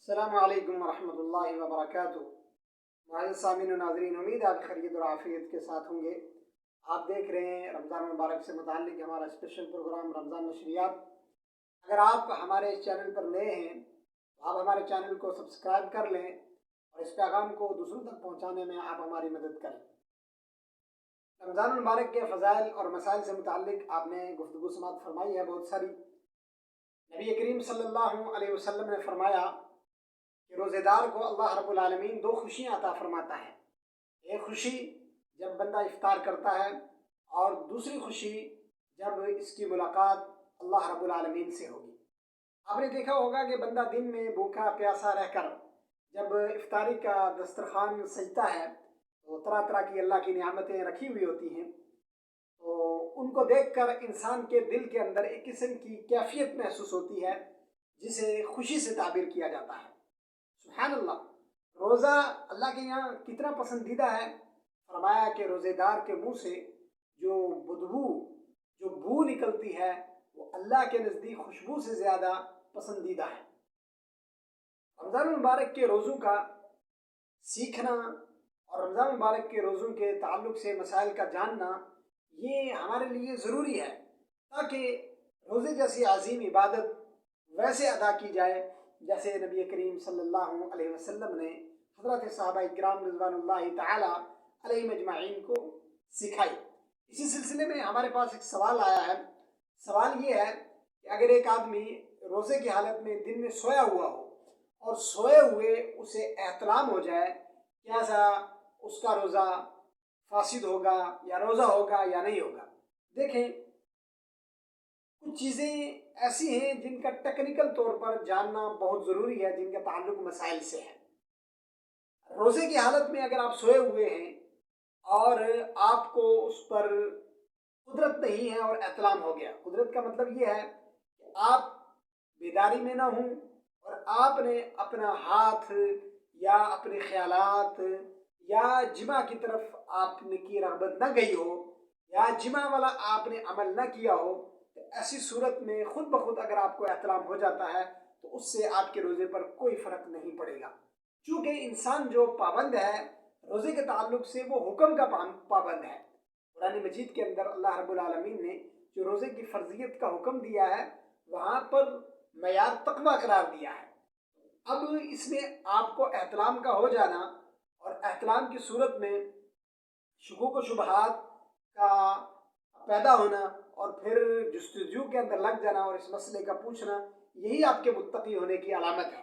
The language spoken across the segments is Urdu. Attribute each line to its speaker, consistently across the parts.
Speaker 1: السلام علیکم ورحمۃ اللہ وبرکاتہ۔ معزز سامعین و ناظرین، امید ہے آپ خیریت اور عافیت کے ساتھ ہوں گے۔ آپ دیکھ رہے ہیں رمضان مبارک سے متعلق ہمارا اسپیشل پروگرام رمضان نشریات۔ اگر آپ ہمارے اس چینل پر نئے ہیں تو آپ ہمارے چینل کو سبسکرائب کر لیں اور اس پیغام کو دوسروں تک پہنچانے میں آپ ہماری مدد کریں۔ رمضان المبارک کے فضائل اور مسائل سے متعلق آپ نے گفتگو سماعت فرمائی ہے بہت ساری۔ نبی کریم صلی اللہ علیہ وسلم نے فرمایا کہ روزے دار کو اللہ رب العالمین دو خوشیاں عطا فرماتا ہے۔ ایک خوشی جب بندہ افطار کرتا ہے، اور دوسری خوشی جب اس کی ملاقات اللہ رب العالمین سے ہوگی۔ آپ نے دیکھا ہوگا کہ بندہ دن میں بھوکا پیاسا رہ کر جب افطاری کا دسترخوان سجتا ہے تو طرح طرح کی اللہ کی نعمتیں رکھی ہوئی ہوتی ہیں، تو ان کو دیکھ کر انسان کے دل کے اندر ایک قسم کی کیفیت محسوس ہوتی ہے جسے خوشی سے تعبیر کیا جاتا ہے۔ سبحان اللہ، روزہ اللہ کے یہاں کتنا پسندیدہ ہے۔ فرمایا کہ روزے دار کے منہ سے جو بو نکلتی ہے وہ اللہ کے نزدیک خوشبو سے زیادہ پسندیدہ ہے۔ رمضان المبارک کے روزوں کا سیکھنا اور رمضان المبارک کے روزوں کے تعلق سے مسائل کا جاننا یہ ہمارے لیے ضروری ہے، تاکہ روزے جیسی عظیم عبادت ویسے ادا کی جائے جیسے نبی کریم صلی اللہ علیہ وسلم نے حضرت صحابہ کرام رضوان اللہ تعالی علیہم اجمعین کو سکھائی۔ اسی سلسلے میں ہمارے پاس ایک سوال آیا ہے۔ سوال یہ ہے کہ اگر ایک آدمی روزے کی حالت میں دن میں سویا ہوا ہو اور سوئے ہوئے اسے احتلام ہو جائے، کیا اس کا روزہ فاسد ہوگا یا روزہ ہوگا یا نہیں ہوگا؟ دیکھیں، کچھ چیزیں ایسی ہیں جن کا ٹیکنیکل طور پر جاننا بہت ضروری ہے، جن کا تعلق مسائل سے ہے۔ روزے کی حالت میں اگر آپ سوئے ہوئے ہیں اور آپ کو اس پر قدرت نہیں ہے اور احتلام ہو گیا، قدرت کا مطلب یہ ہے کہ آپ بیداری میں نہ ہوں اور آپ نے اپنا ہاتھ یا اپنے خیالات یا جمع کی طرف آپ نے کی رغبت نہ گئی ہو یا جمع والا آپ نے عمل نہ کیا ہو، تو ایسی صورت میں خود بخود اگر آپ کو احتلام ہو جاتا ہے تو اس سے آپ کے روزے پر کوئی فرق نہیں پڑے گا، چونکہ انسان جو پابند ہے روزے کے تعلق سے وہ حکم کا پابند ہے۔ قرآن مجید کے اندر اللہ رب العالمین نے جو روزے کی فرضیت کا حکم دیا ہے وہاں پر معیار تقویٰ قرار دیا ہے۔ اب اس میں آپ کو احتلام کا ہو جانا اور احتلام کی صورت میں شکوک و شبہات کا پیدا ہونا اور پھر جستجو کے اندر لگ جانا اور اس مسئلے کا پوچھنا، یہی آپ کے متقی ہونے کی علامت ہے۔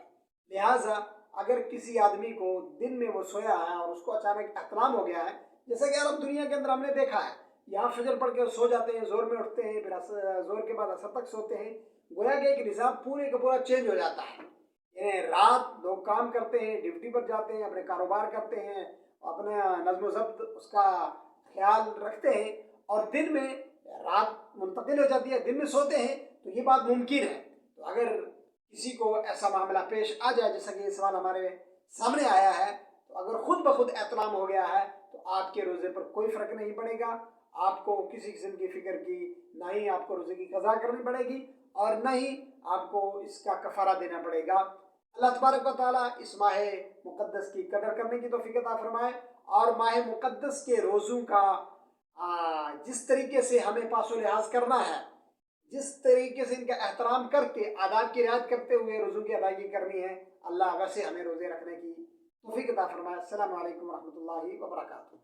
Speaker 1: لہٰذا اگر کسی آدمی کو دن میں وہ سویا ہے اور اس کو اچانک احتلام ہو گیا ہے، جیسا کہ عرب دنیا کے اندر ہم نے دیکھا ہے، یہاں فجر پڑھ کے سو جاتے ہیں، زور میں اٹھتے ہیں، پھر زور کے بعد عصر تک سوتے ہیں، گویا کہ ایک نظام پورے کا پورا چینج ہو جاتا ہے۔ یعنی رات لوگ کام کرتے ہیں، ڈیوٹی پر جاتے ہیں، اپنے کاروبار کرتے ہیں، اپنا نظم و ضبط اس کا خیال رکھتے ہیں، اور دن میں رات منتقل ہو جاتی ہے، دن میں سوتے ہیں، تو یہ بات ممکن ہے۔ تو اگر کسی کو ایسا معاملہ پیش آ جائے جیسا کہ یہ سوال ہمارے سامنے آیا ہے، تو اگر خود بخود احتلام ہو گیا ہے تو آپ کے روزے پر کوئی فرق نہیں پڑے گا۔ آپ کو کسی قسم کی فکر کی نہ ہی آپ کو روزے کی قضا کرنی پڑے گی اور نہ ہی آپ کو اس کا کفارہ دینا پڑے گا۔ اللہ تبارک و تعالیٰ اس ماہ مقدس کی قدر کرنے کی توفیق عطا فرمائے، اور ماہ مقدس کے روزوں کا جس طریقے سے ہمیں پاس و لحاظ کرنا ہے، جس طریقے سے ان کا احترام کر کے آداب کی رعایت کرتے ہوئے روزوں کی ادائیگی کرنی ہے، اللہ ویسے ہمیں روزے رکھنے کی توفیق عطا فرمائے۔ السلام علیکم ورحمۃ اللہ وبرکاتہ۔